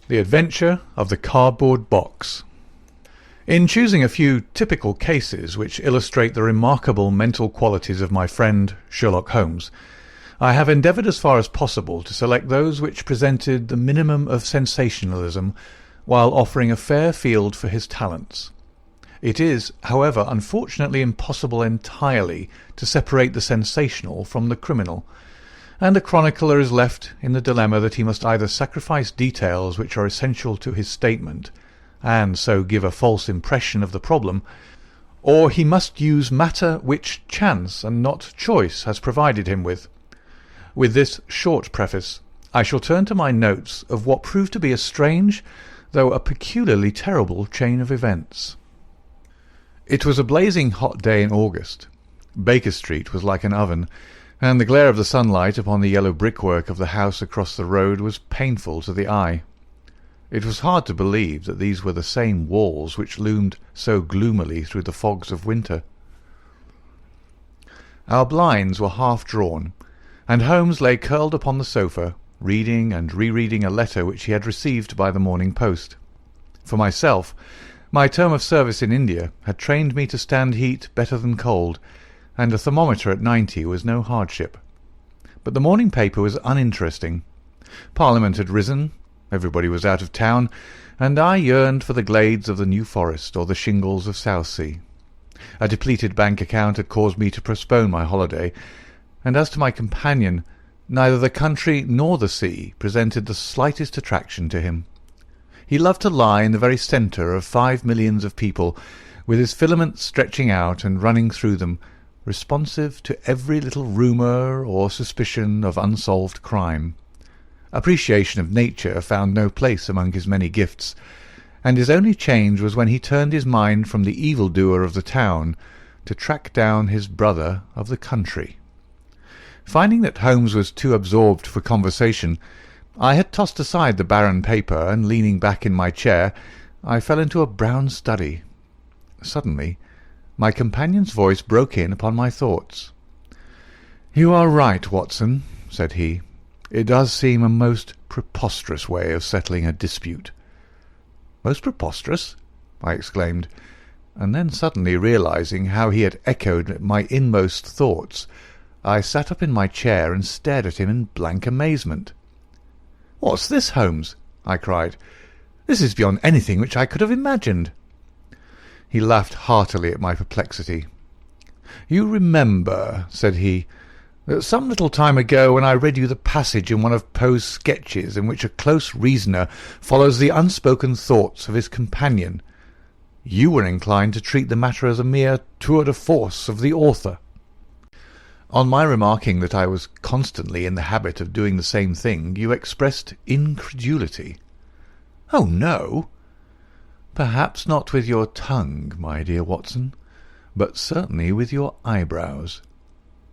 The Adventure of the Cardboard Box. In choosing a few typical cases which illustrate the remarkable mental qualities of my friend Sherlock Holmes, I have endeavoured as far as possible to select those which presented the minimum of sensationalism while offering a fair field for his talents. It is, however, unfortunately impossible entirely to separate the sensational from the criminal, and a chronicler is left in the dilemma that he must either sacrifice details which are essential to his statement, and so give a false impression of the problem, or he must use matter which chance and not choice has provided him with. With this short preface, I shall turn to my notes of what proved to be a strange, though a peculiarly terrible chain of events. It was a blazing hot day in August. Baker Street was like an oven, and the glare of the sunlight upon the yellow brickwork of the house across the road was painful to the eye. It was hard to believe that these were the same walls which loomed so gloomily through the fogs of winter. Our blinds were half drawn, and Holmes lay curled upon the sofa, reading and rereading a letter which he had received by the morning post. For myself, my term of service in India had trained me to stand heat better than cold, and a thermometer at 90 was no hardship. But the morning paper was uninteresting. Parliament had risen, everybody was out of town, and I yearned for the glades of the New Forest or the shingles of Southsea. A depleted bank account had caused me to postpone my holiday, and as to my companion, neither the country nor the sea presented the slightest attraction to him. He loved to lie in the very centre of 5 millions of people, with his filaments stretching out and running through them, responsive to every little rumour or suspicion of unsolved crime. Appreciation of nature found no place among his many gifts, and his only change was when he turned his mind from the evildoer of the town to track down his brother of the country. Finding that Holmes was too absorbed for conversation, I had tossed aside the barren paper, and leaning back in my chair, I fell into a brown study. Suddenly, my companion's voice broke in upon my thoughts. "You are right, Watson," said he. "It does seem a most preposterous way of settling a dispute." "Most preposterous?" I exclaimed, and then suddenly realizing how he had echoed my inmost thoughts, I sat up in my chair and stared at him in blank amazement. "What's this, Holmes?" I cried. "This is beyond anything which I could have imagined." He laughed heartily at my perplexity. "You remember," said he, "that some little time ago when I read you the passage in one of Poe's sketches in which a close reasoner follows the unspoken thoughts of his companion, you were inclined to treat the matter as a mere tour de force of the author. On my remarking that I was constantly in the habit of doing the same thing, you expressed incredulity." "Oh, no!" "Perhaps not with your tongue, my dear Watson, but certainly with your eyebrows.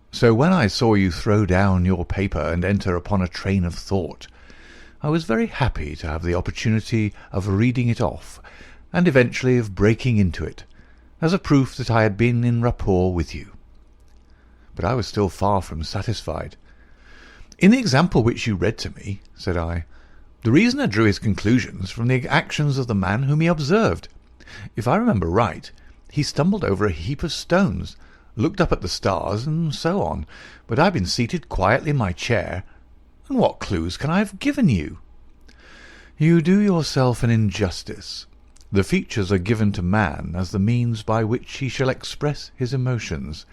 So when I saw you throw down your paper and enter upon a train of thought, I was very happy to have the opportunity of reading it off, and eventually of breaking into it, as a proof that I had been in rapport with you." But I was still far from satisfied. "In the example which you read to me," said I, "the reasoner drew his conclusions from the actions of the man whom he observed. If I remember right, he stumbled over a heap of stones, looked up at the stars, and so on, but I've been seated quietly in my chair, and what clues can I have given you?" "You do yourself an injustice. The features are given to man as the means by which he shall express his emotions,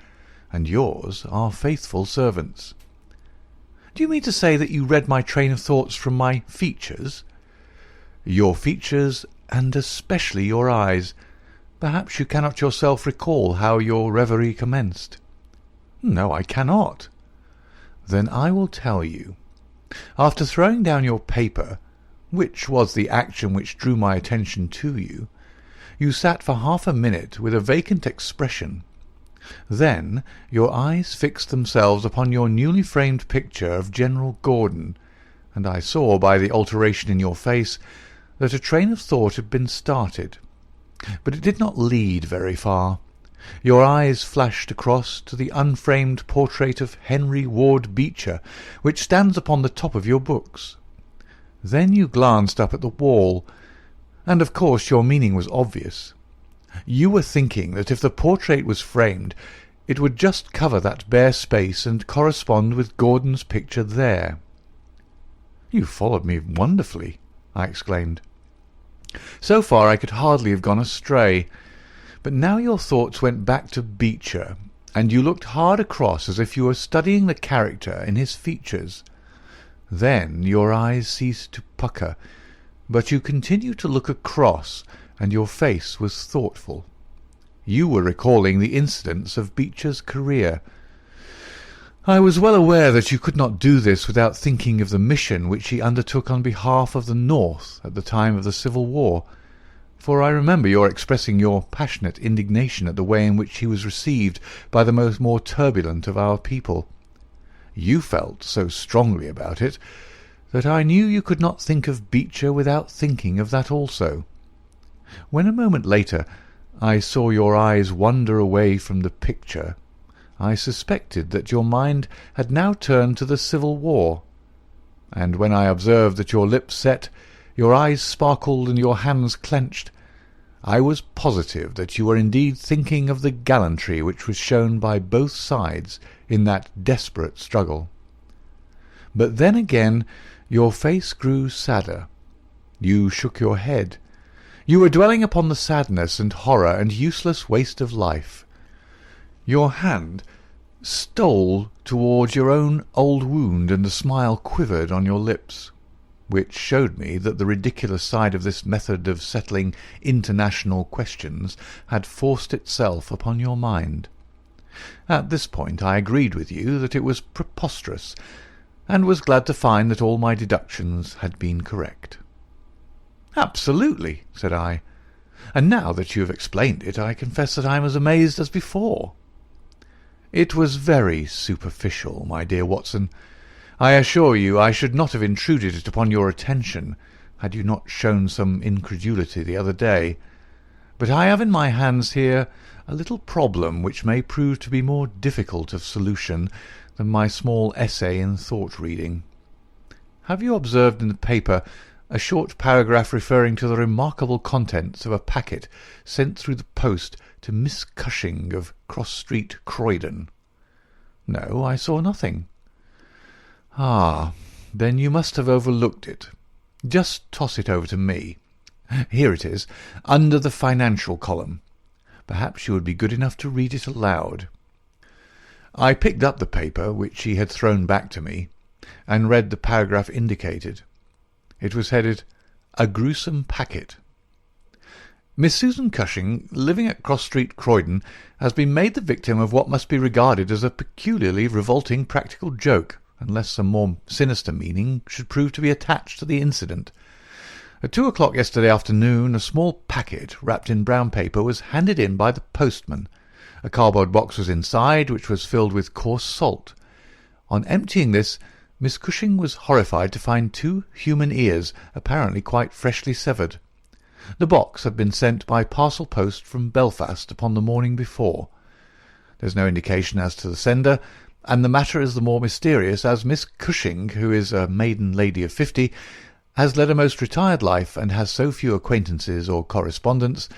and yours are faithful servants." "Do you mean to say that you read my train of thoughts from my features?" "Your features, and especially your eyes. Perhaps you cannot yourself recall how your reverie commenced?" "No, I cannot." "Then I will tell you. After throwing down your paper, which was the action which drew my attention to you, you sat for half a minute with a vacant expression. Then your eyes fixed themselves upon your newly framed picture of General Gordon, and I saw by the alteration in your face that a train of thought had been started. But it did not lead very far. Your eyes flashed across to the unframed portrait of Henry Ward Beecher, which stands upon the top of your books. Then you glanced up at the wall, and of course your meaning was obvious. You were thinking that if the portrait was framed, it would just cover that bare space and correspond with Gordon's picture there. "You followed me wonderfully," I exclaimed. So far I could hardly have gone astray, but now your thoughts went back to Beecher, and you looked hard across as if you were studying the character in his features. Then your eyes ceased to pucker, but you continued to look across, and your face was thoughtful. You were recalling the incidents of Beecher's career. I was well aware that you could not do this without thinking of the mission which he undertook on behalf of the North at the time of the Civil War, for I remember your expressing your passionate indignation at the way in which he was received by the more turbulent of our people. You felt so strongly about it that I knew you could not think of Beecher without thinking of that also. When a moment later I saw your eyes wander away from the picture, I suspected that your mind had now turned to the Civil War, and when I observed that your lips set, your eyes sparkled and your hands clenched, I was positive that you were indeed thinking of the gallantry which was shown by both sides in that desperate struggle. But then again your face grew sadder. You shook your head. You were dwelling upon the sadness and horror and useless waste of life. Your hand stole towards your own old wound, and a smile quivered on your lips, which showed me that the ridiculous side of this method of settling international questions had forced itself upon your mind. At this point I agreed with you that it was preposterous, and was glad to find that all my deductions had been correct. "Absolutely," said I, "and now that you have explained it, I confess that I am as amazed as before." "It was very superficial, my dear Watson. I assure you I should not have intruded it upon your attention had you not shown some incredulity the other day. But I have in my hands here a little problem which may prove to be more difficult of solution than my small essay in thought-reading. Have you observed in the paper a short paragraph referring to the remarkable contents of a packet sent through the post to Miss Cushing of Cross Street, Croydon?" "No, I saw nothing." "Ah, then you must have overlooked it. Just toss it over to me. Here it is, under the financial column. Perhaps you would be good enough to read it aloud." I picked up the paper, which she had thrown back to me, and read the paragraph indicated. It was headed, "A Gruesome Packet." "Miss Susan Cushing, living at Cross Street, Croydon, has been made the victim of what must be regarded as a peculiarly revolting practical joke, unless some more sinister meaning should prove to be attached to the incident. At 2 o'clock yesterday afternoon, a small packet, wrapped in brown paper, was handed in by the postman. A cardboard box was inside, which was filled with coarse salt. On emptying this, Miss Cushing was horrified to find 2 human ears, apparently quite freshly severed. The box had been sent by parcel post from Belfast upon the morning before. There is no indication as to the sender, and the matter is the more mysterious as Miss Cushing, who is a maiden lady of 50, has led a most retired life and has so few acquaintances or correspondents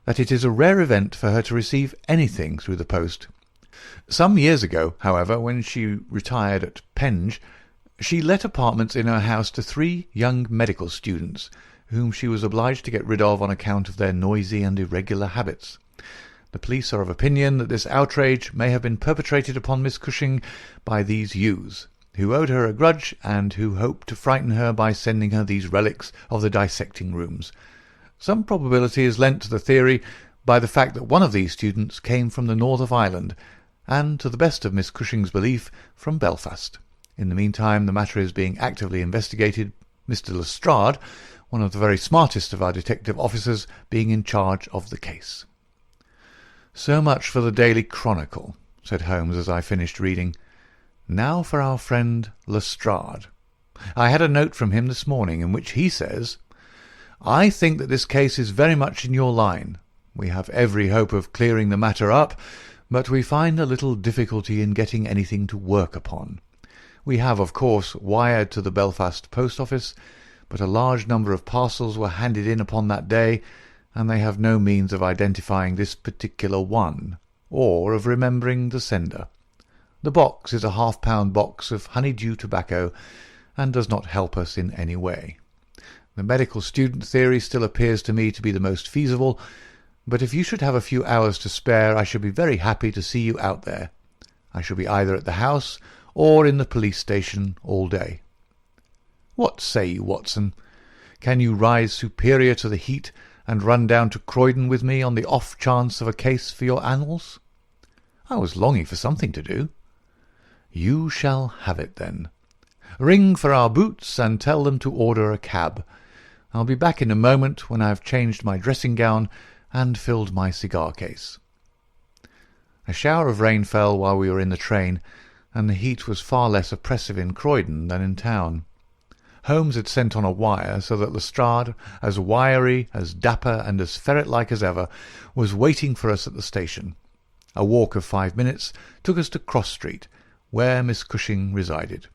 that it is a rare event for her to receive anything through the post. Some years ago, however, when she retired at Penge, she let apartments in her house to 3 young medical students, whom she was obliged to get rid of on account of their noisy and irregular habits. The police are of opinion that this outrage may have been perpetrated upon Miss Cushing by these youths, who owed her a grudge and who hoped to frighten her by sending her these relics of the dissecting rooms. Some probability is lent to the theory by the fact that one of these students came from the north of Ireland, and, to the best of Miss Cushing's belief, from Belfast. In the meantime, the matter is being actively investigated, Mr. Lestrade, one of the very smartest of our detective officers, being in charge of the case." "So much for the Daily Chronicle," said Holmes as I finished reading. "Now for our friend Lestrade. I had a note from him this morning in which he says, 'I think that this case is very much in your line. We have every hope of clearing the matter up, but we find a little difficulty in getting anything to work upon. We have, of course, wired to the Belfast post office, but a large number of parcels were handed in upon that day, and they have no means of identifying this particular one, or of remembering the sender. The box is a half-pound box of honeydew tobacco, and does not help us in any way. The medical student theory still appears to me to be the most feasible, but if you should have a few hours to spare, I should be very happy to see you out there. I shall be either at the house or in the police station all day. What say you, Watson? Can you rise superior to the heat and run down to Croydon with me on the off chance of a case for your annals? I was longing for something to do. You shall have it, then. Ring for our boots and tell them to order a cab. I'll be back in a moment when I have changed my dressing-gown and filled my cigar-case. A shower of rain fell while we were in the train, and the heat was far less oppressive in Croydon than in town. Holmes had sent on a wire so that Lestrade, as wiry, as dapper, and as ferret-like as ever, was waiting for us at the station. A walk of 5 minutes took us to Cross Street, where Miss Cushing resided.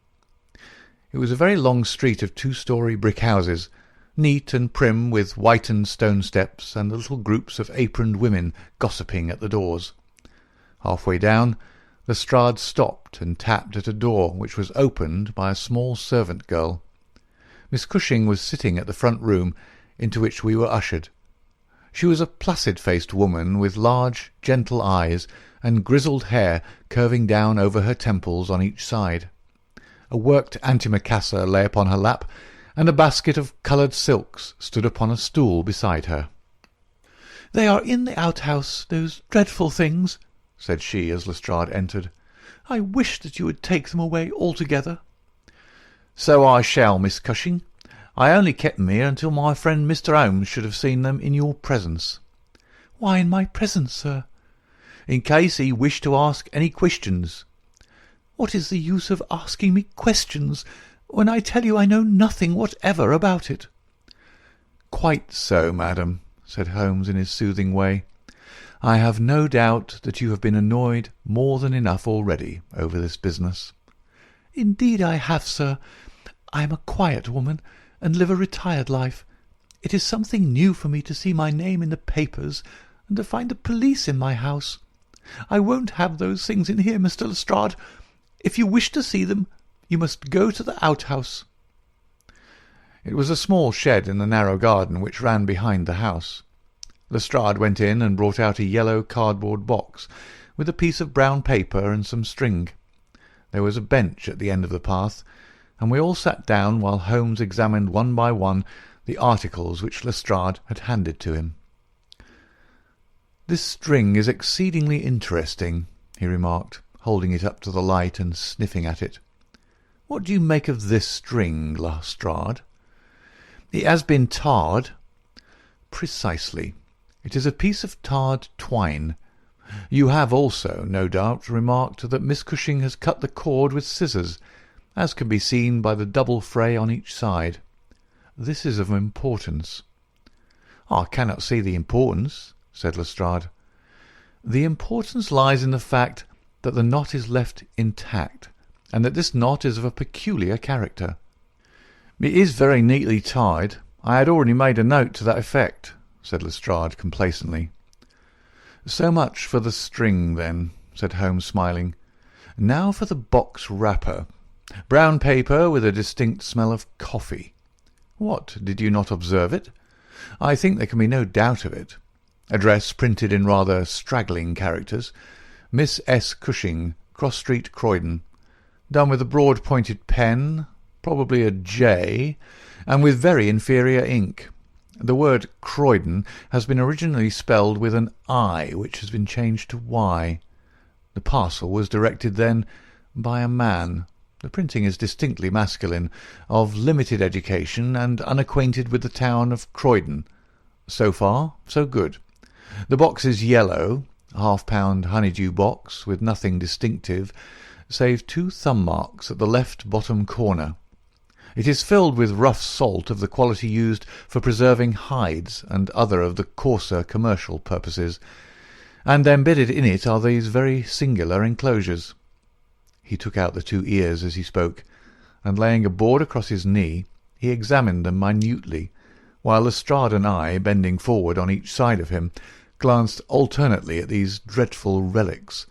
It was a very long street of 2-storey brick houses, neat and prim, with whitened stone steps and little groups of aproned women gossiping at the doors. Half-way down, Lestrade stopped and tapped at a door which was opened by a small servant girl. Miss Cushing was sitting at the front room, into which we were ushered. She was a placid-faced woman with large, gentle eyes and grizzled hair curving down over her temples on each side. A worked antimacassar lay upon her lap, and a basket of coloured silks stood upon a stool beside her. "They are in the outhouse, those dreadful things," said she as Lestrade entered. "I wish that you would take them away altogether." "So I shall, Miss Cushing. I only kept them here until my friend Mr. Holmes should have seen them in your presence." "Why in my presence, sir?" "In case he wished to ask any questions." "What is the use of asking me questions, when I tell you I know nothing whatever about it?" "Quite so, madam," said Holmes in his soothing way. "I have no doubt that you have been annoyed more than enough already over this business." "Indeed I have, sir. I am a quiet woman, and live a retired life. It is something new for me to see my name in the papers, and to find the police in my house. I won't have those things in here, Mr. Lestrade. If you wish to see them, you must go to the outhouse." It was a small shed in the narrow garden which ran behind the house. Lestrade went in and brought out a yellow cardboard box with a piece of brown paper and some string. There was a bench at the end of the path, and we all sat down while Holmes examined one by one the articles which Lestrade had handed to him. "This string is exceedingly interesting," he remarked, holding it up to the light and sniffing at it. "What do you make of this string, Lestrade?" "It has been tarred." "Precisely. It is a piece of tarred twine. You have also, no doubt, remarked that Miss Cushing has cut the cord with scissors, as can be seen by the double fray on each side. This is of importance." "I cannot see the importance," said Lestrade. "The importance lies in the fact that the knot is left intact, and that this knot is of a peculiar character." "It is very neatly tied. I had already made a note to that effect," said Lestrade complacently. "So much for the string, then," said Holmes, smiling. "Now for the box wrapper. Brown paper with a distinct smell of coffee. What, did you not observe it? I think there can be no doubt of it. Address printed in rather straggling characters. Miss S. Cushing, Cross Street, Croydon. Done with a broad-pointed pen, probably a J, and with very inferior ink. The word Croydon has been originally spelled with an I, which has been changed to Y. The parcel was directed then by a man. The printing is distinctly masculine, of limited education, and unacquainted with the town of Croydon. So far, so good. The box is yellow, half-pound honeydew box, with nothing distinctive, save 2 thumb marks at the left bottom corner. It is filled with rough salt of the quality used for preserving hides and other of the coarser commercial purposes, and embedded in it are these very singular enclosures. He took out the 2 ears as he spoke, and laying a board across his knee, he examined them minutely, while Lestrade and I, bending forward on each side of him, glanced alternately at these dreadful relics,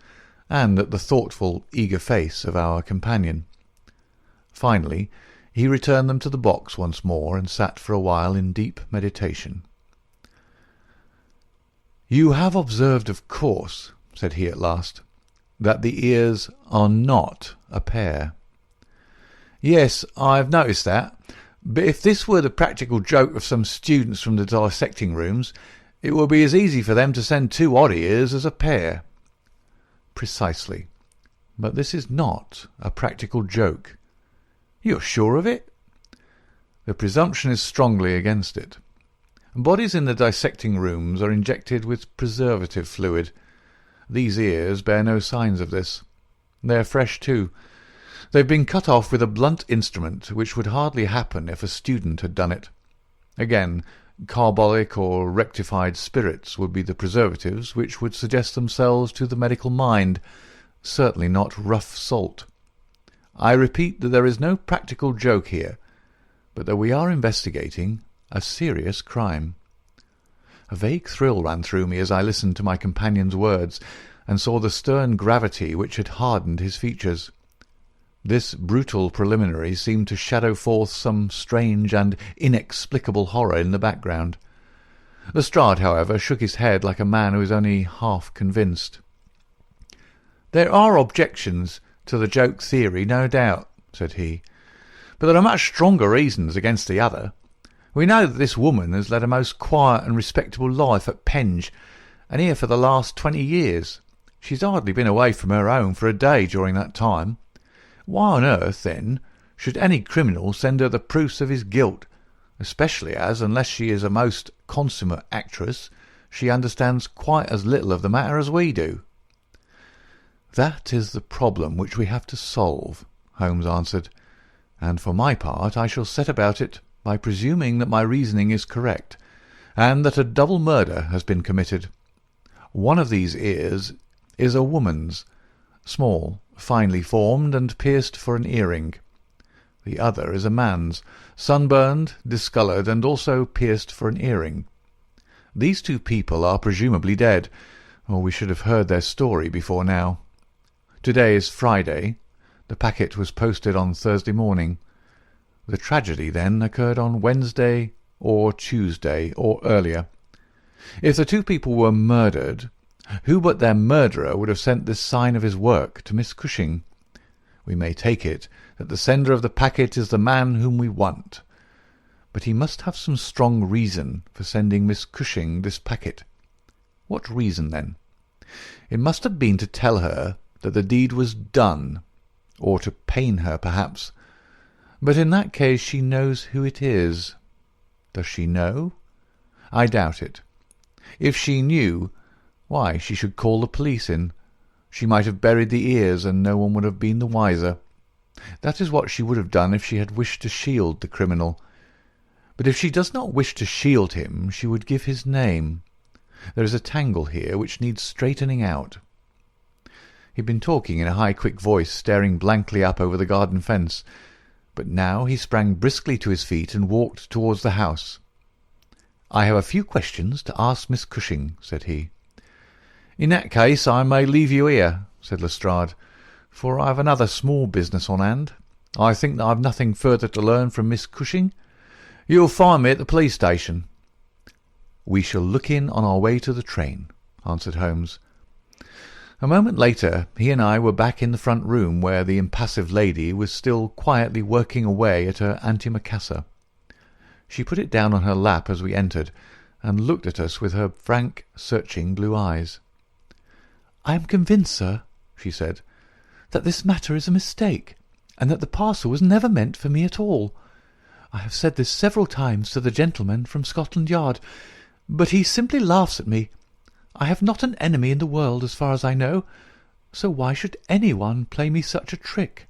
and at the thoughtful, eager face of our companion. Finally, he returned them to the box once more, and sat for a while in deep meditation. "You have observed, of course," said he at last, "that the ears are not a pair." "Yes, I've noticed that. But if this were the practical joke of some students from the dissecting rooms, it would be as easy for them to send two odd ears as a pair." "Precisely. But this is not a practical joke." "You're sure of it?" "The presumption is strongly against it. Bodies in the dissecting rooms are injected with preservative fluid. These ears bear no signs of this. They are fresh too. They've been cut off with a blunt instrument, which would hardly happen if a student had done it. Again, carbolic or rectified spirits would be the preservatives which would suggest themselves to the medical mind, certainly not rough salt. I repeat that there is no practical joke here, but that we are investigating a serious crime." A vague thrill ran through me as I listened to my companion's words, and saw the stern gravity which had hardened his features. This brutal preliminary seemed to shadow forth some strange and inexplicable horror in the background. Lestrade, however, shook his head like a man who is only half convinced. "There are objections to the joke theory, no doubt," said he, "but there are much stronger reasons against the other. We know that this woman has led a most quiet and respectable life at Penge, and here for the last 20 years. She's hardly been away from her home for a day during that time. Why on earth, then, should any criminal send her the proofs of his guilt, especially as, unless she is a most consummate actress, she understands quite as little of the matter as we do?" "That is the problem which we have to solve," Holmes answered, "and for my part I shall set about it by presuming that my reasoning is correct, and that a double murder has been committed. One of these ears is a woman's, small, finely formed, and pierced for an earring. The other is a man's, sunburned, discoloured, and also pierced for an earring. These two people are presumably dead, or we should have heard their story before now. Today is Friday. The packet was posted on Thursday morning. The tragedy, then, occurred on Wednesday or Tuesday, or earlier. If the two people were murdered, who but their murderer would have sent this sign of his work to Miss Cushing? We may take it that the sender of the packet is the man whom we want. But he must have some strong reason for sending Miss Cushing this packet. What reason, then? It must have been to tell her that the deed was done, or to pain her, perhaps. But in that case she knows who it is. Does she know? I doubt it. If she knew, why, she should call the police in. She might have buried the ears, and no one would have been the wiser. That is what she would have done if she had wished to shield the criminal. But if she does not wish to shield him, she would give his name. There is a tangle here which needs straightening out. He had been talking in a high, quick voice, staring blankly up over the garden fence, but now he sprang briskly to his feet and walked towards the house. "I have a few questions to ask Miss Cushing," said he. "In that case I may leave you here," said Lestrade, "for I have another small business on hand. I think that I have nothing further to learn from Miss Cushing. You'll find me at the police station." "We shall look in on our way to the train," answered Holmes. A moment later he and I were back in the front room, where the impassive lady was still quietly working away at her antimacassar. She put it down on her lap as we entered, and looked at us with her frank, searching blue eyes. "I am convinced, sir," she said, "that this matter is a mistake, and that the parcel was never meant for me at all. I have said this several times to the gentleman from Scotland Yard, but he simply laughs at me. I have not an enemy in the world, as far as I know, so why should anyone play me such a trick?"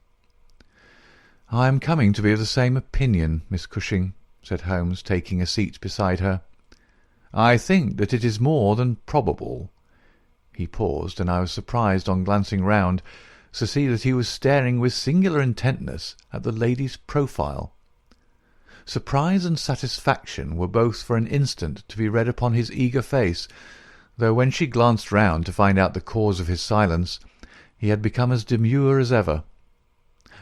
"I am coming to be of the same opinion, Miss Cushing," said Holmes, taking a seat beside her. "I think that it is more than probable." He paused, and I was surprised, on glancing round, to see that he was staring with singular intentness at the lady's profile. Surprise and satisfaction were both for an instant to be read upon his eager face, though when she glanced round to find out the cause of his silence, he had become as demure as ever.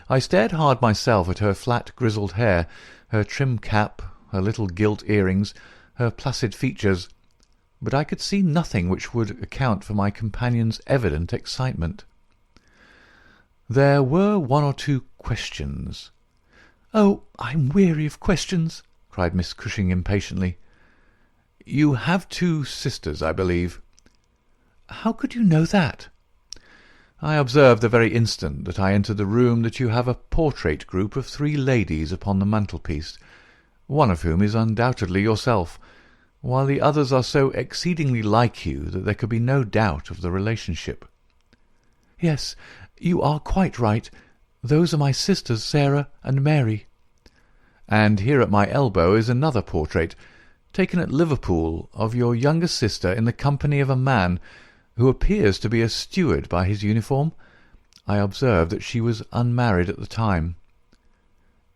I stared hard myself at her flat grizzled hair, her trim cap, her little gilt earrings, her placid features, but I could see nothing which would account for my companion's evident excitement. There were one or two questions. "Oh, I'm weary of questions," cried Miss Cushing impatiently. "You have 2 sisters, I believe." "How could you know that?" "I observed the very instant that I entered the room that you have a portrait group of 3 ladies upon the mantelpiece, one of whom is undoubtedly yourself, while the others are so exceedingly like you that there could be no doubt of the relationship." "Yes, you are quite right. Those are my sisters Sarah and Mary." "And here at my elbow is another portrait, taken at Liverpool, of your younger sister in the company of a man who appears to be a steward by his uniform. I observed that she was unmarried at the time."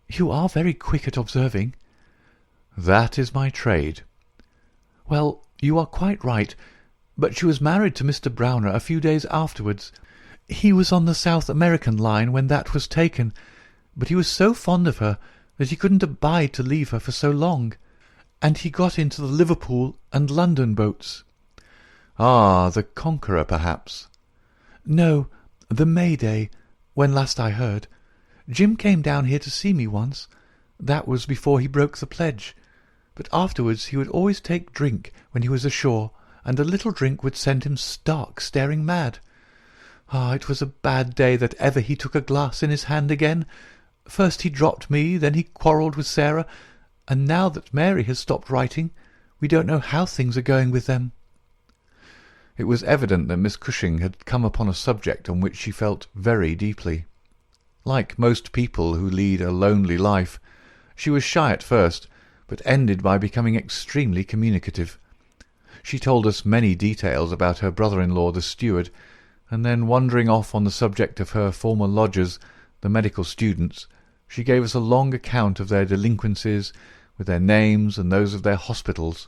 "You are very quick at observing." "That is my trade." "Well, you are quite right, but she was married to Mr. Browner a few days afterwards. He was on the South American line when that was taken, but he was so fond of her that he couldn't abide to leave her for so long, and he got into the Liverpool and London boats." "Ah, the Conqueror, perhaps?" "No, the May Day, when last I heard. Jim came down here to see me once. That was before he broke the pledge. But afterwards he would always take drink when he was ashore, and a little drink would send him stark staring mad. Ah, it was a bad day that ever he took a glass in his hand again. First he dropped me, then he quarrelled with Sarah, and now that Mary has stopped writing, we don't know how things are going with them." It was evident that Miss Cushing had come upon a subject on which she felt very deeply. Like most people who lead a lonely life, she was shy at first, but ended by becoming extremely communicative. She told us many details about her brother-in-law the steward, and then wandering off on the subject of her former lodgers, the medical students, she gave us a long account of their delinquencies, with their names and those of their hospitals.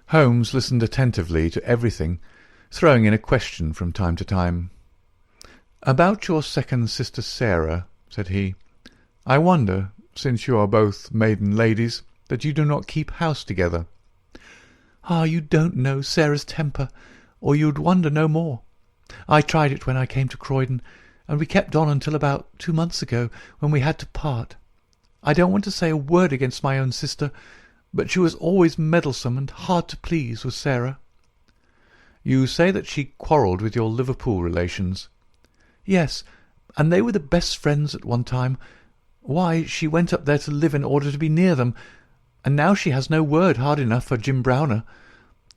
Holmes listened attentively to everything, throwing in a question from time to time. "About your second sister Sarah," said he, "I wonder, since you are both maiden ladies, that you do not keep house together." "Ah, you don't know Sarah's temper, or you'd wonder no more. I tried it when I came to Croydon, and we kept on until about 2 months ago, when we had to part. I don't want to say a word against my own sister, but she was always meddlesome and hard to please, was Sarah." "You say that she quarrelled with your Liverpool relations?" "Yes, and they were the best friends at one time. Why, she went up there to live in order to be near them, and now she has no word hard enough for Jim Browner.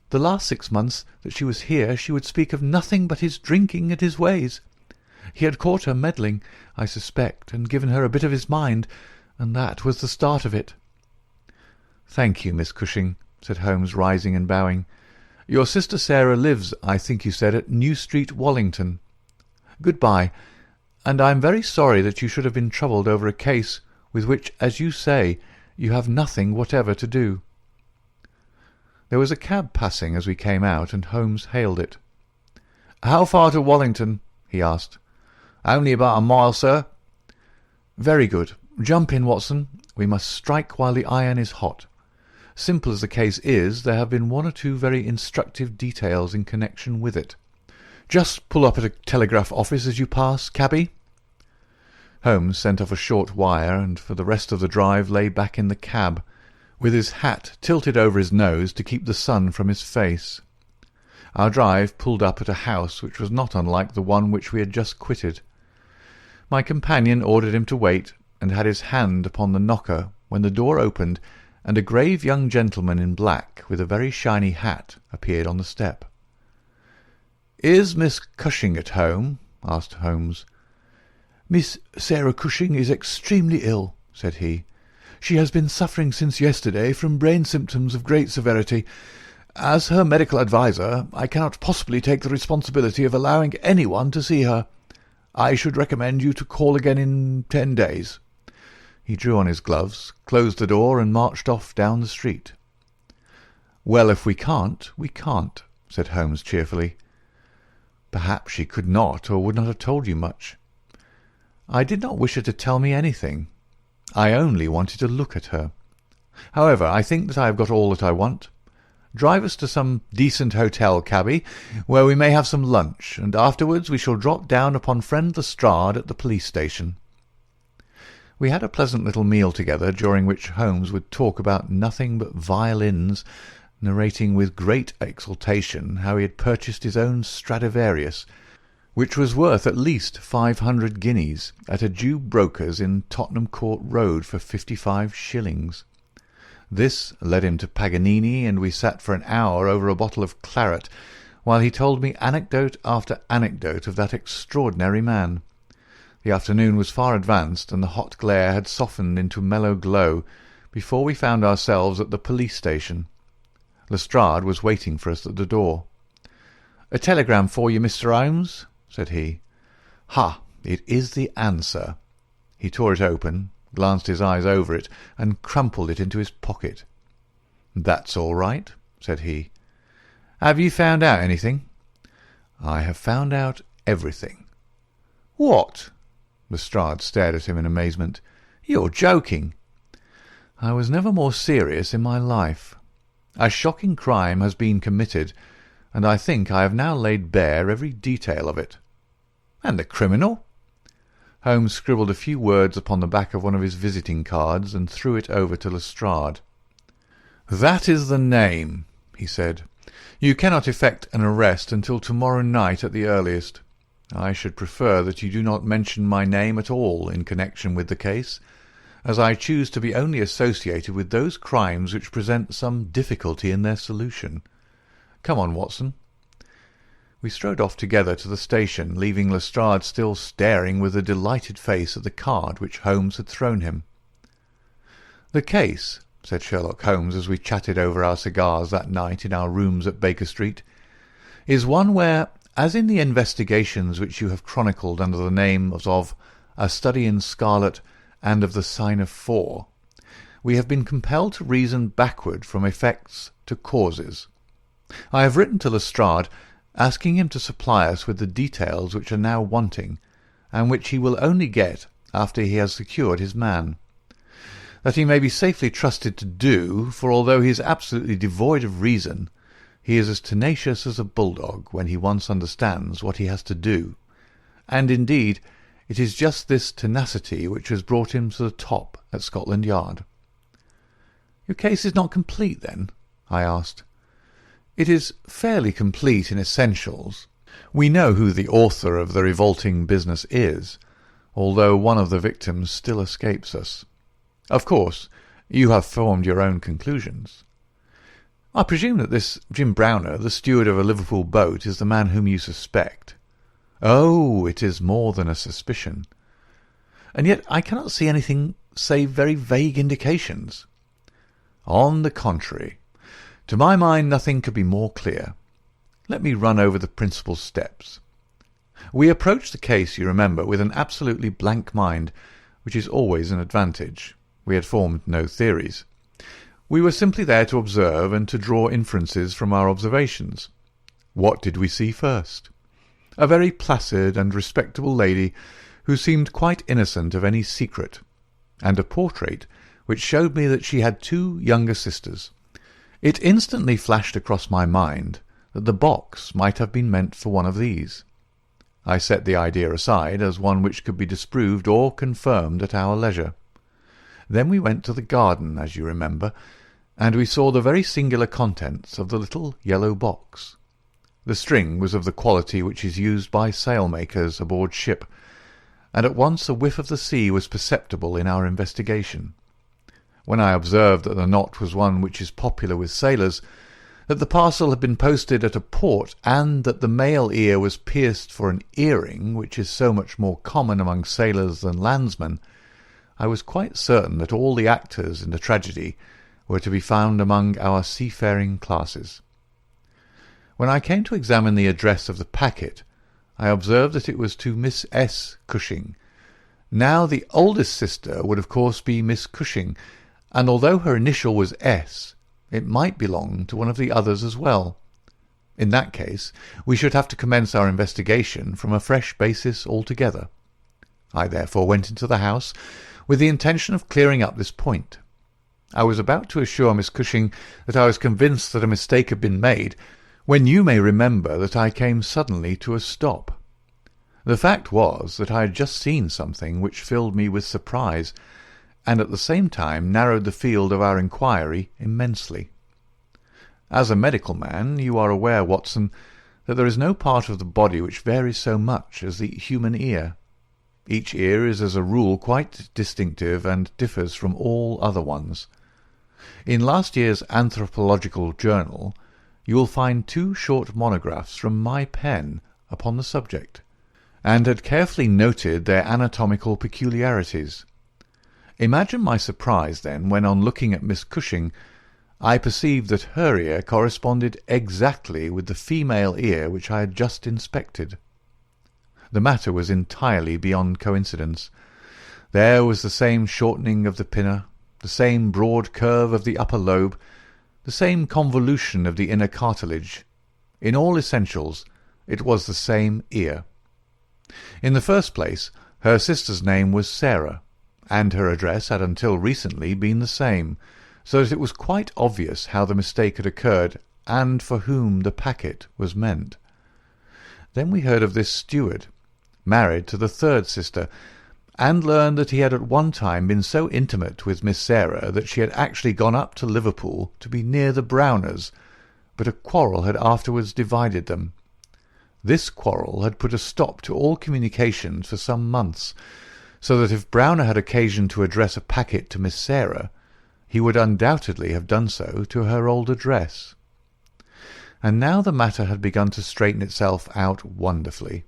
The last 6 months that she was here she would speak of nothing but his drinking and his ways. He had caught her meddling, I suspect, and given her a bit of his mind, and that was the start of it." "Thank you, Miss Cushing," said Holmes, rising and bowing. "Your sister Sarah lives, I think you said, at New Street, Wallington. Good-bye, and I am very sorry that you should have been troubled over a case with which, as you say, you have nothing whatever to do." There was a cab passing as we came out, and Holmes hailed it. "How far to Wallington?" he asked. "Only about a mile, sir." "Very good. Jump in, Watson. We must strike while the iron is hot. Simple as the case is, there have been 1 or 2 very instructive details in connection with it. Just pull up at a telegraph office as you pass, cabby." Holmes sent off a short wire, and for the rest of the drive lay back in the cab, with his hat tilted over his nose to keep the sun from his face. Our drive pulled up at a house which was not unlike the one which we had just quitted. My companion ordered him to wait, and had his hand upon the knocker when the door opened, and a grave young gentleman in black, with a very shiny hat, appeared on the step. "Is Miss Cushing at home?" asked Holmes. "Miss Sarah Cushing is extremely ill," said he. "She has been suffering since yesterday from brain symptoms of great severity. As her medical adviser, I cannot possibly take the responsibility of allowing anyone to see her. I should recommend you to call again in 10 days. He drew on his gloves, closed the door, and marched off down the street. "Well, if we can't, we can't," said Holmes cheerfully. "Perhaps she could not, or would not have told you much." "I did not wish her to tell me anything. I only wanted to look at her. However, I think that I have got all that I want. Drive us to some decent hotel, cabby, where we may have some lunch, and afterwards we shall drop down upon friend Lestrade at the police station." We had a pleasant little meal together, during which Holmes would talk about nothing but violins, narrating with great exultation how he had purchased his own Stradivarius, which was worth at least 500 guineas, at a Jew broker's in Tottenham Court Road for 55 shillings. This led him to Paganini, and we sat for an hour over a bottle of claret, while he told me anecdote after anecdote of that extraordinary man. The afternoon was far advanced, and the hot glare had softened into mellow glow before we found ourselves at the police station. Lestrade was waiting for us at the door. "A telegram for you, Mr. Holmes," said he. "Ha! It is the answer." He tore it open, glanced his eyes over it, and crumpled it into his pocket. "That's all right," said he. "Have you found out anything?" "I have found out everything." "What?" Lestrade stared at him in amazement. "You're joking." "I was never more serious in my life. A shocking crime has been committed, and I think I have now laid bare every detail of it." "And the criminal?" Holmes scribbled a few words upon the back of one of his visiting cards and threw it over to Lestrade. "That is the name," he said. "You cannot effect an arrest until tomorrow night at the earliest. I should prefer that you do not mention my name at all in connection with the case, as I choose to be only associated with those crimes which present some difficulty in their solution. Come on, Watson." We strode off together to the station, leaving Lestrade still staring with a delighted face at the card which Holmes had thrown him. "The case," said Sherlock Holmes as we chatted over our cigars that night in our rooms at Baker Street, "is one where, as in the investigations which you have chronicled under the names of A Study in Scarlet and of the Sign of 4, we have been compelled to reason backward from effects to causes. I have written to Lestrade, asking him to supply us with the details which are now wanting, and which he will only get after he has secured his man. That he may be safely trusted to do, for although he is absolutely devoid of reason, he is as tenacious as a bulldog when he once understands what he has to do, and indeed it is just this tenacity which has brought him to the top at Scotland Yard." "Your case is not complete, then?" I asked. "It is fairly complete in essentials. We know who the author of the revolting business is, although one of the victims still escapes us. Of course, you have formed your own conclusions." "I presume that this Jim Browner, the steward of a Liverpool boat, is the man whom you suspect." "Oh, it is more than a suspicion." "And yet I cannot see anything save very vague indications." "On the contrary. To my mind nothing could be more clear. Let me run over the principal steps. We approached the case, you remember, with an absolutely blank mind, which is always an advantage. We had formed no theories. We were simply there to observe and to draw inferences from our observations. What did we see first? A very placid and respectable lady who seemed quite innocent of any secret, and a portrait which showed me that she had 2 younger sisters. It instantly flashed across my mind that the box might have been meant for one of these. I set the idea aside as one which could be disproved or confirmed at our leisure. Then we went to the garden, as you remember, and we saw the very singular contents of the little yellow box. The string was of the quality which is used by sailmakers aboard ship, and at once a whiff of the sea was perceptible in our investigation. When I observed that the knot was one which is popular with sailors, that the parcel had been posted at a port, and that the male ear was pierced for an earring, which is so much more common among sailors than landsmen, I was quite certain that all the actors in the tragedy were to be found among our seafaring classes. When I came to examine the address of the packet, I observed that it was to Miss S. Cushing, Now the oldest sister would of course be Miss Cushing, and although her initial was S, it might belong to one of the others as well. In that case, we should have to commence our investigation from a fresh basis altogether. I therefore went into the house with the intention of clearing up this point. I was about to assure Miss Cushing that I was convinced that a mistake had been made, when you may remember that I came suddenly to a stop. The fact was that I had just seen something which filled me with surprise, and at the same time narrowed the field of our inquiry immensely. As a medical man, you are aware, Watson, that there is no part of the body which varies so much as the human ear. Each ear is as a rule quite distinctive and differs from all other ones. In last year's Anthropological Journal you will find 2 short monographs from my pen upon the subject, and had carefully noted their anatomical peculiarities. Imagine my surprise, then, when on looking at Miss Cushing I perceived that her ear corresponded exactly with the female ear which I had just inspected. The matter was entirely beyond coincidence. There was the same shortening of the pinna, the same broad curve of the upper lobe, the same convolution of the inner cartilage. In all essentials, it was the same ear. In the first place, her sister's name was Sarah, and her address had until recently been the same, so that it was quite obvious how the mistake had occurred and for whom the packet was meant. Then we heard of this steward, married to the third sister, and learned that he had at one time been so intimate with Miss Sarah that she had actually gone up to Liverpool to be near the Browners, but a quarrel had afterwards divided them. This quarrel had put a stop to all communications for some months, so that if Browner had occasion to address a packet to Miss Sarah, he would undoubtedly have done so to her old address. And now the matter had begun to straighten itself out wonderfully.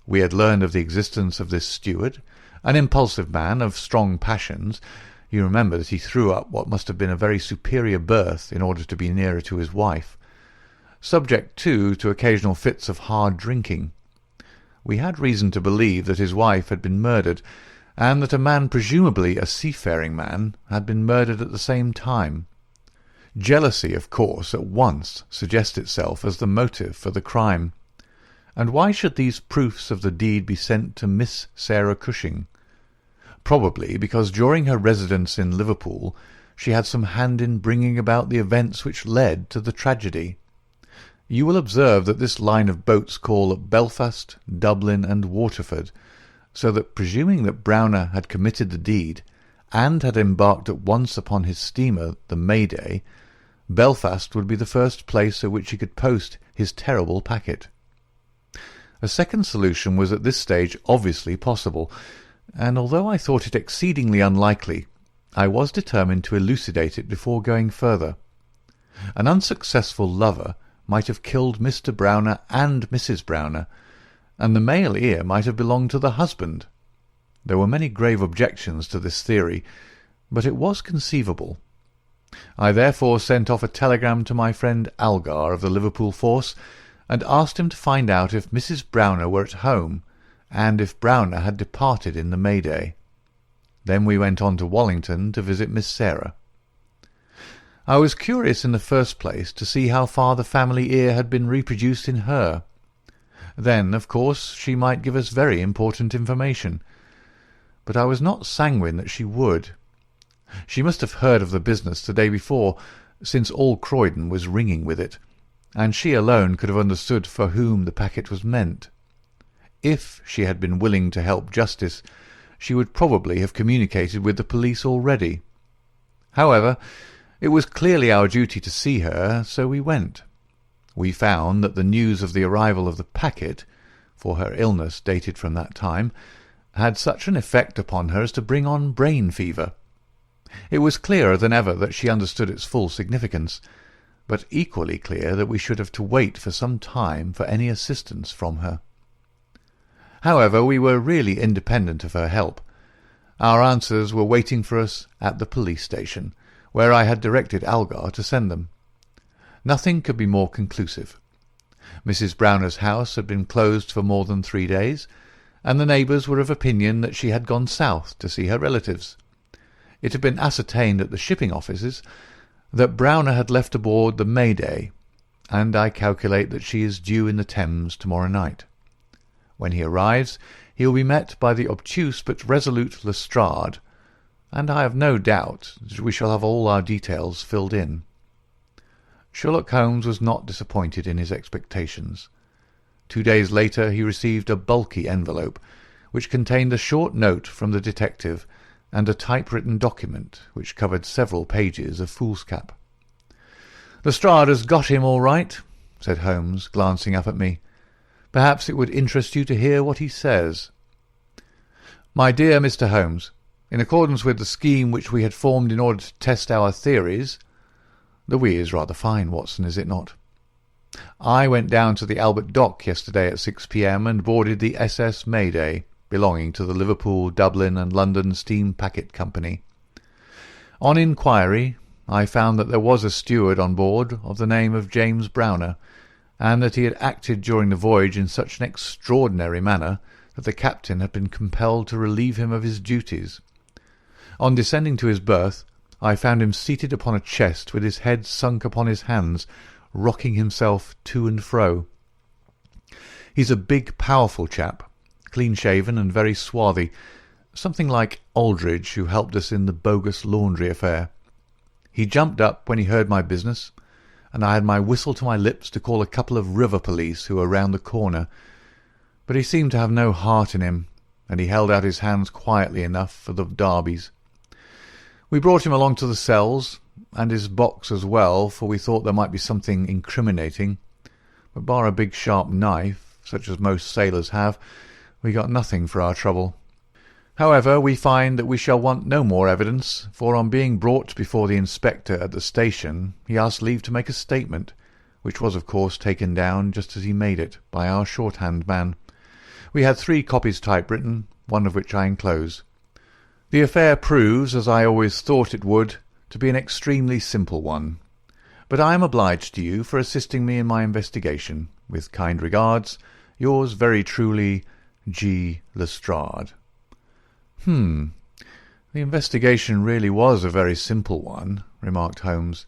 We had learned of the existence of this steward, an impulsive man of strong passions. You remember that he threw up what must have been a very superior berth in order to be nearer to his wife. Subject, too, to occasional fits of hard drinking. We had reason to believe that his wife had been murdered, and that a man, presumably a seafaring man, had been murdered at the same time. Jealousy, of course, at once suggests itself as the motive for the crime. And why should these proofs of the deed be sent to Miss Sarah Cushing? Probably because during her residence in Liverpool she had some hand in bringing about the events which led to the tragedy. You will observe that this line of boats call at Belfast, Dublin, and Waterford, so that, presuming that Browner had committed the deed, and had embarked at once upon his steamer, the Mayday, Belfast would be the first place at which he could post his terrible packet. A second solution was at this stage obviously possible, and although I thought it exceedingly unlikely, I was determined to elucidate it before going further. An unsuccessful lover might have killed Mr. Browner and Mrs. Browner, and the male ear might have belonged to the husband. There were many grave objections to this theory, but it was conceivable. I therefore sent off a telegram to my friend Algar of the Liverpool force, and asked him to find out if Mrs. Browner were at home, and if Browner had departed in the Mayday. Then we went on to Wallington to visit Miss Sarah. I was curious in the first place to see how far the family ear had been reproduced in her. Then, of course, she might give us very important information. But I was not sanguine that she would. She must have heard of the business the day before, since all Croydon was ringing with it, and she alone could have understood for whom the packet was meant. If she had been willing to help justice, she would probably have communicated with the police already. However, it was clearly our duty to see her, so we went. We found that the news of the arrival of the packet, for her illness dated from that time, had such an effect upon her as to bring on brain fever. It was clearer than ever that she understood its full significance, but equally clear that we should have to wait for some time for any assistance from her. However, we were really independent of her help. Our answers were waiting for us at the police station, where I had directed Algar to send them. Nothing could be more conclusive. Mrs. Browner's house had been closed for more than 3 days, and the neighbours were of opinion that she had gone south to see her relatives. It had been ascertained at the shipping offices that Browner had left aboard the Mayday, and I calculate that she is due in the Thames tomorrow night. When he arrives, he will be met by the obtuse but resolute Lestrade, and I have no doubt that we shall have all our details filled in. Sherlock Holmes was not disappointed in his expectations. 2 days later he received a bulky envelope, which contained a short note from the detective and a typewritten document which covered several pages of foolscap. "Lestrade has got him all right," said Holmes, glancing up at me. "Perhaps it would interest you to hear what he says. My dear Mr. Holmes, in accordance with the scheme which we had formed in order to test our theories—" The "we" is rather fine, Watson, is it not? "I went down to the Albert Dock yesterday at 6 p.m. and boarded the SS Mayday, belonging to the Liverpool, Dublin and London Steam Packet Company. On inquiry, I found that there was a steward on board of the name of James Browner, and that he had acted during the voyage in such an extraordinary manner that the captain had been compelled to relieve him of his duties. On descending to his berth, I found him seated upon a chest with his head sunk upon his hands, rocking himself to and fro. He's a big, powerful chap, clean-shaven and very swarthy, something like Aldridge, who helped us in the bogus laundry affair. He jumped up when he heard my business, and I had my whistle to my lips to call a couple of river police who were round the corner, but he seemed to have no heart in him, and he held out his hands quietly enough for the darbies. We brought him along to the cells, and his box as well, for we thought there might be something incriminating, but bar a big sharp knife, such as most sailors have, we got nothing for our trouble. However, we find that we shall want no more evidence, for on being brought before the inspector at the station, he asked leave to make a statement, which was of course taken down just as he made it by our shorthand man. We had 3 copies typewritten, one of which I enclose. The affair proves, as I always thought it would, to be an extremely simple one. But I am obliged to you for assisting me in my investigation. With kind regards, yours very truly, G. Lestrade. The investigation really was a very simple one, remarked Holmes,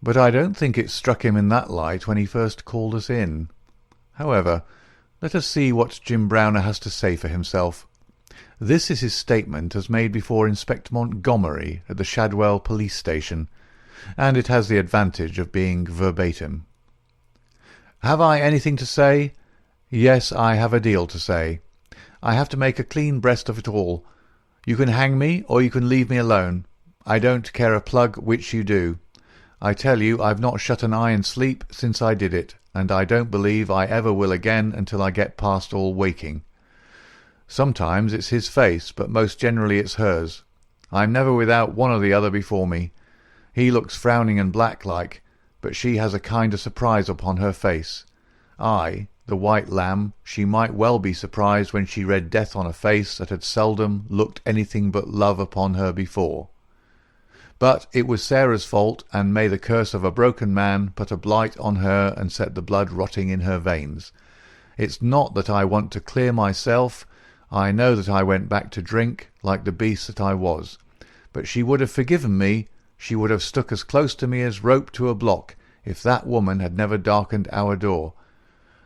but I don't think it struck him in that light when he first called us in. However, let us see what Jim Browner has to say for himself. This is his statement as made before Inspector Montgomery at the Shadwell police station, and it has the advantage of being verbatim. "Have I anything to say? Yes, I have a deal to say. I have to make a clean breast of it all. You can hang me, or you can leave me alone. I don't care a plug which you do. I tell you I've not shut an eye in sleep since I did it, and I don't believe I ever will again until I get past all waking. Sometimes it's his face, but most generally it's hers. I'm never without one or the other before me. He looks frowning and black-like, but she has a kind of surprise upon her face. I, the white lamb, she might well be surprised when she read death on a face that had seldom looked anything but love upon her before. But it was Sarah's fault, and may the curse of a broken man put a blight on her and set the blood rotting in her veins. It's not that I want to clear myself. I know that I went back to drink, like the beast that I was. But she would have forgiven me, she would have stuck as close to me as rope to a block, if that woman had never darkened our door.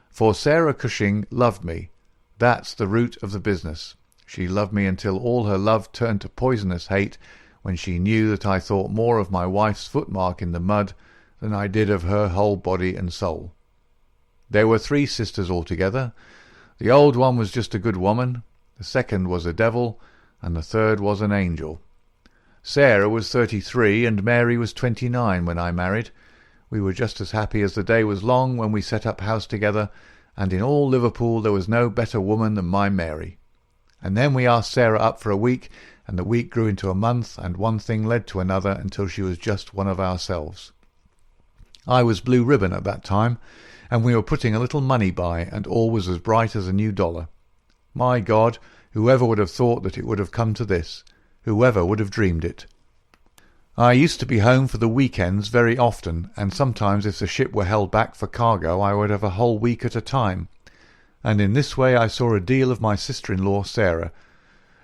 For Sarah Cushing loved me. That's the root of the business. She loved me until all her love turned to poisonous hate, when she knew that I thought more of my wife's footmark in the mud than I did of her whole body and soul. There were 3 sisters altogether. The old one was just a good woman, the second was a devil, and the third was an angel. Sarah was 33, and Mary was 29 when I married. We were just as happy as the day was long when we set up house together, and in all Liverpool there was no better woman than my Mary. And then we asked Sarah up for a week, and the week grew into a month, and one thing led to another until she was just one of ourselves. I was blue ribbon at that time, and we were putting a little money by, and all was as bright as a new dollar. My God, whoever would have thought that it would have come to this? Whoever would have dreamed it? I used to be home for the weekends very often, and sometimes if the ship were held back for cargo I would have a whole week at a time. and in this way I saw a deal of my sister-in-law Sarah.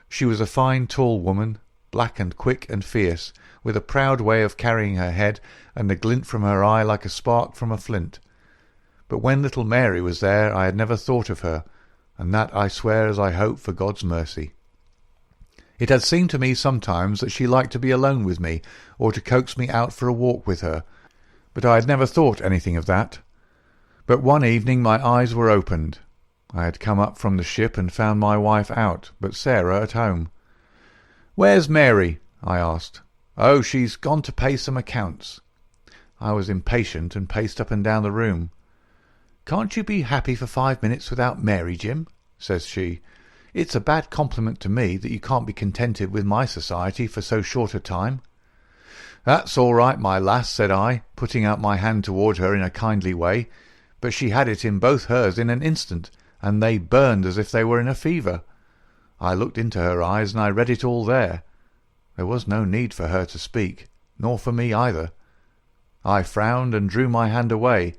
She was a fine tall woman, black and quick and fierce, with a proud way of carrying her head and a glint from her eye like a spark from a flint. But when little Mary was there I had never thought of her, and that I swear as I hope for God's mercy. It had seemed to me sometimes that she liked to be alone with me, or to coax me out for a walk with her, but I had never thought anything of that. But one evening my eyes were opened. I had come up from the ship and found my wife out, but Sarah at home. "Where's Mary?" I asked. "Oh, she's gone to pay some accounts." I was impatient and paced up and down the room. "Can't you be happy for 5 minutes without Mary, Jim?" says she. "It's a bad compliment to me that you can't be contented with my society for so short a time." "That's all right, my lass," said I, putting out my hand toward her in a kindly way, but she had it in both hers in an instant, and they burned as if they were in a fever. I looked into her eyes, and I read it all there. There was no need for her to speak, nor for me either. I frowned and drew my hand away,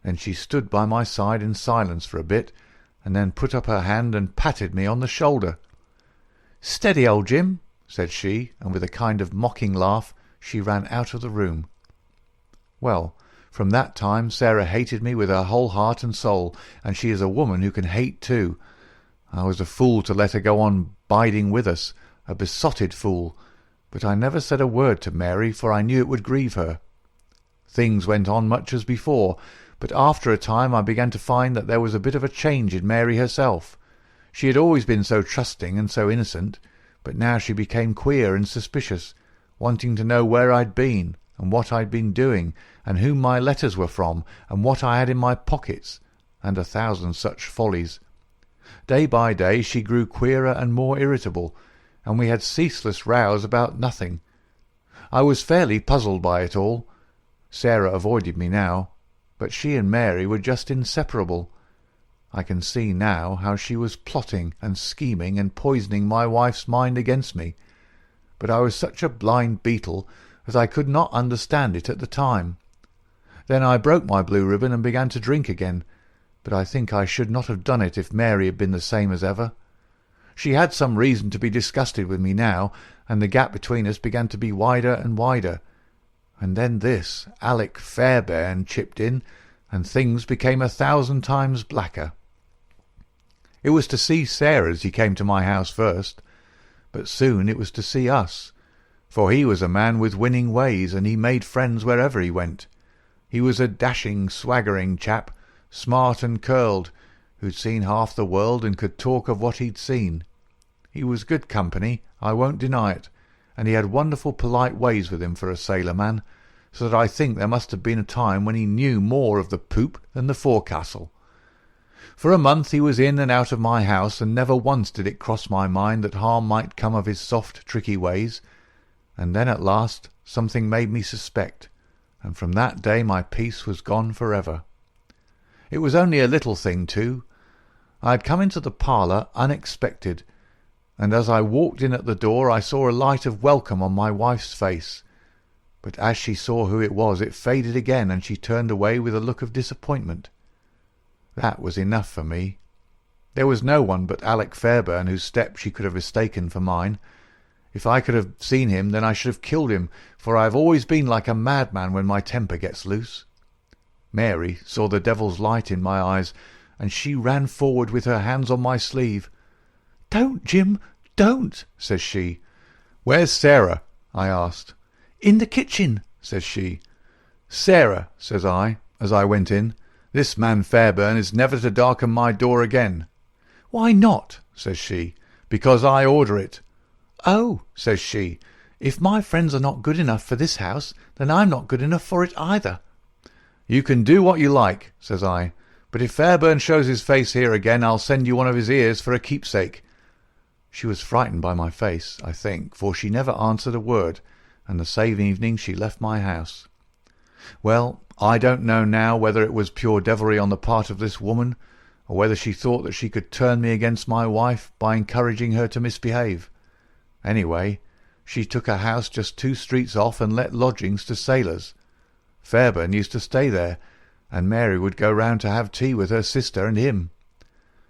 and she stood by my side in silence for a bit, and then put up her hand and patted me on the shoulder. "Steady, old Jim," said she, and with a kind of mocking laugh she ran out of the room. Well, from that time Sarah hated me with her whole heart and soul, and she is a woman who can hate too. I was a fool to let her go on biding with us, a besotted fool, but I never said a word to Mary, for I knew it would grieve her. Things went on much as before, but after a time I began to find that there was a bit of a change in Mary herself. She had always been so trusting and so innocent, but now she became queer and suspicious, wanting to know where I'd been, and what I'd been doing, and whom my letters were from, and what I had in my pockets, and 1,000 such follies. Day by day she grew queerer and more irritable, and we had ceaseless rows about nothing. I was fairly puzzled by it all. Sarah avoided me now, but she and Mary were just inseparable. I can see now how she was plotting and scheming and poisoning my wife's mind against me, but I was such a blind beetle that I could not understand it at the time. Then I broke my blue ribbon and began to drink again, but I think I should not have done it if Mary had been the same as ever. She had some reason to be disgusted with me now, and the gap between us began to be wider and wider. And then this Alec Fairbairn chipped in, and things became 1,000 times blacker. It was to see Sarah's he came to my house first, but soon it was to see us, for he was a man with winning ways, and he made friends wherever he went. He was a dashing, swaggering chap, smart and curled, who'd seen half the world and could talk of what he'd seen. He was good company, I won't deny it, and he had wonderful polite ways with him for a sailor man, so that I think there must have been a time when he knew more of the poop than the forecastle. For a month he was in and out of my house, and never once did it cross my mind that harm might come of his soft, tricky ways. And then at last something made me suspect, and from that day my peace was gone for ever. It was only a little thing too. I had come into the parlour unexpected, and as I walked in at the door I saw a light of welcome on my wife's face. But as she saw who it was, it faded again, and she turned away with a look of disappointment. That was enough for me. There was no one but Alec Fairbairn whose step she could have mistaken for mine. If I could have seen him, then I should have killed him, for I have always been like a madman when my temper gets loose. Mary saw the devil's light in my eyes, and she ran forward with her hands on my sleeve. "Don't, Jim, don't," says she. "Where's Sarah?" I asked. "In the kitchen," says she. "Sarah," says I, as I went in, "this man Fairbairn is never to darken my door again." "Why not?" says she. "Because I order it." "Oh," says she, "if my friends are not good enough for this house, then I'm not good enough for it either." "You can do what you like," says I, "but if Fairbairn shows his face here again, I'll send you one of his ears for a keepsake." She was frightened by my face, I think, for she never answered a word, and the same evening she left my house. Well, I don't know now whether it was pure devilry on the part of this woman, or whether she thought that she could turn me against my wife by encouraging her to misbehave. Anyway, she took a house just 2 streets off and let lodgings to sailors. Fairbairn used to stay there, and Mary would go round to have tea with her sister and him.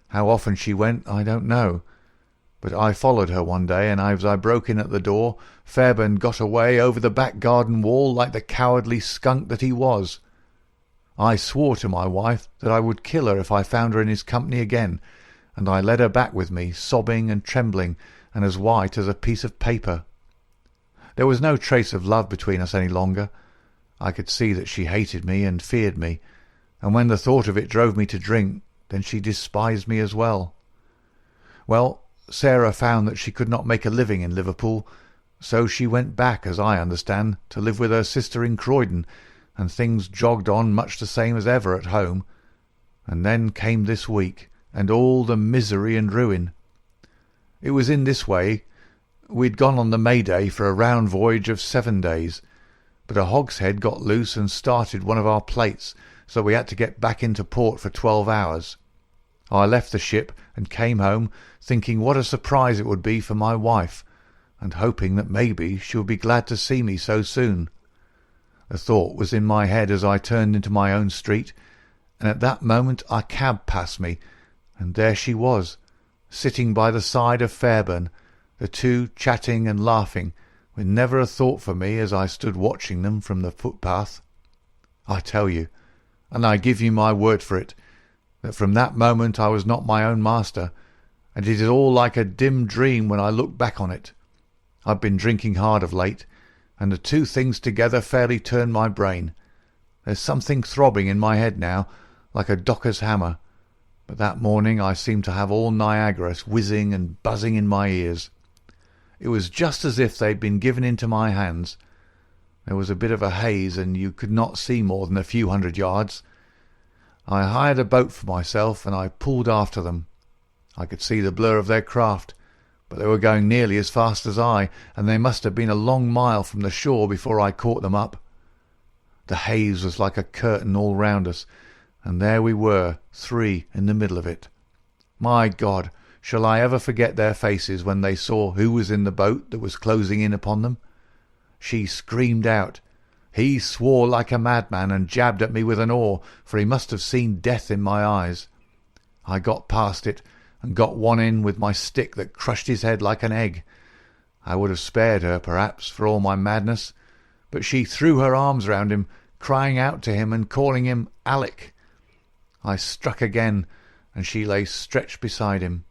How often she went I don't know, but I followed her one day, and as I broke in at the door, Fairbairn got away over the back garden wall like the cowardly skunk that he was. I swore to my wife that I would kill her if I found her in his company again, and I led her back with me, sobbing and trembling, and as white as a piece of paper. There was no trace of love between us any longer. I could see that she hated me and feared me, and when the thought of it drove me to drink, then she despised me as well. Well, Sarah found that she could not make a living in Liverpool, so she went back, as I understand, to live with her sister in Croydon, and things jogged on much the same as ever at home. And then came this week, and all the misery and ruin. It was in this way. We'd gone on the May Day for a round voyage of 7 days, but a hogshead got loose and started one of our plates, so we had to get back into port for 12 hours. I left the ship and came home, thinking what a surprise it would be for my wife, and hoping that maybe she would be glad to see me so soon. The thought was in my head as I turned into my own street, and at that moment a cab passed me, and there she was, sitting by the side of Fairbairn, the two chatting and laughing, with never a thought for me as I stood watching them from the footpath. I tell you, and I give you my word for it, that from that moment I was not my own master, and it is all like a dim dream when I look back on it. I've been drinking hard of late, and the two things together fairly turned my brain. There's something throbbing in my head now, like a docker's hammer, but that morning I seemed to have all Niagara whizzing and buzzing in my ears. It was just as if they'd been given into my hands. There was a bit of a haze, and you could not see more than a few 100 yards. I hired a boat for myself, and I pulled after them. I could see the blur of their craft, but they were going nearly as fast as I, and they must have been a long mile from the shore before I caught them up. The haze was like a curtain all round us, and there we were, 3 in the middle of it. My God, shall I ever forget their faces when they saw who was in the boat that was closing in upon them? She screamed out. He swore like a madman and jabbed at me with an oar, for he must have seen death in my eyes. I got past it, and got one in with my stick that crushed his head like an egg. I would have spared her, perhaps, for all my madness, but she threw her arms round him, crying out to him and calling him Alec. I struck again, and she lay stretched beside him.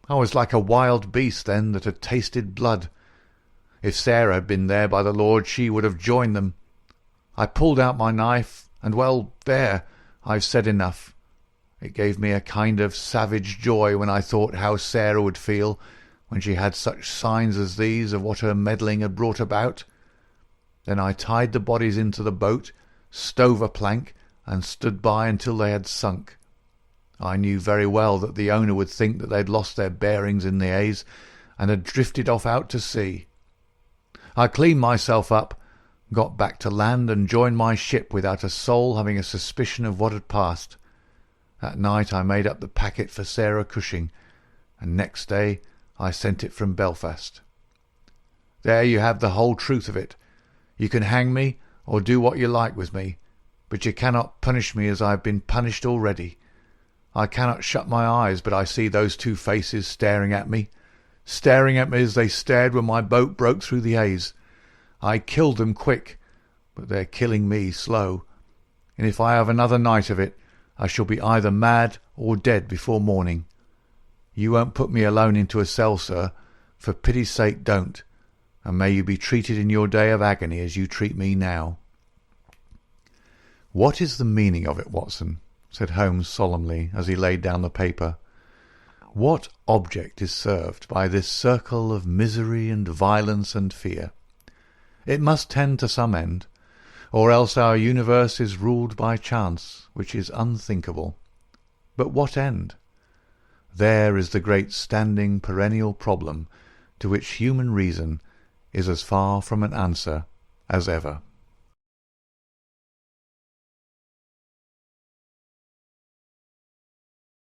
I was like a wild beast then that had tasted blood. If Sarah had been there, by the Lord, she would have joined them. I pulled out my knife, and well, there, I've said enough. It gave me a kind of savage joy when I thought how Sarah would feel when she had such signs as these of what her meddling had brought about. Then I tied the bodies into the boat, stove a plank, and stood by until they had sunk. I knew very well that the owner would think that they'd lost their bearings in the haze and had drifted off out to sea. I cleaned myself up, got back to land, and joined my ship without a soul having a suspicion of what had passed. That night I made up the packet for Sarah Cushing, and next day I sent it from Belfast. There you have the whole truth of it. You can hang me or do what you like with me, but you cannot punish me as I have been punished already. I cannot shut my eyes, but I see those two faces staring at me as they stared when my boat broke through the haze. I killed them quick, but they're killing me slow, and if I have another night of it, I shall be either mad or dead before morning. You won't put me alone into a cell, sir. For pity's sake, don't, and may you be treated in your day of agony as you treat me now." "What is the meaning of it, Watson?" said Holmes solemnly, as he laid down the paper. "What object is served by this circle of misery and violence and fear? It must tend to some end, or else our universe is ruled by chance, which is unthinkable. But what end? There is the great standing perennial problem to which human reason is as far from an answer as ever."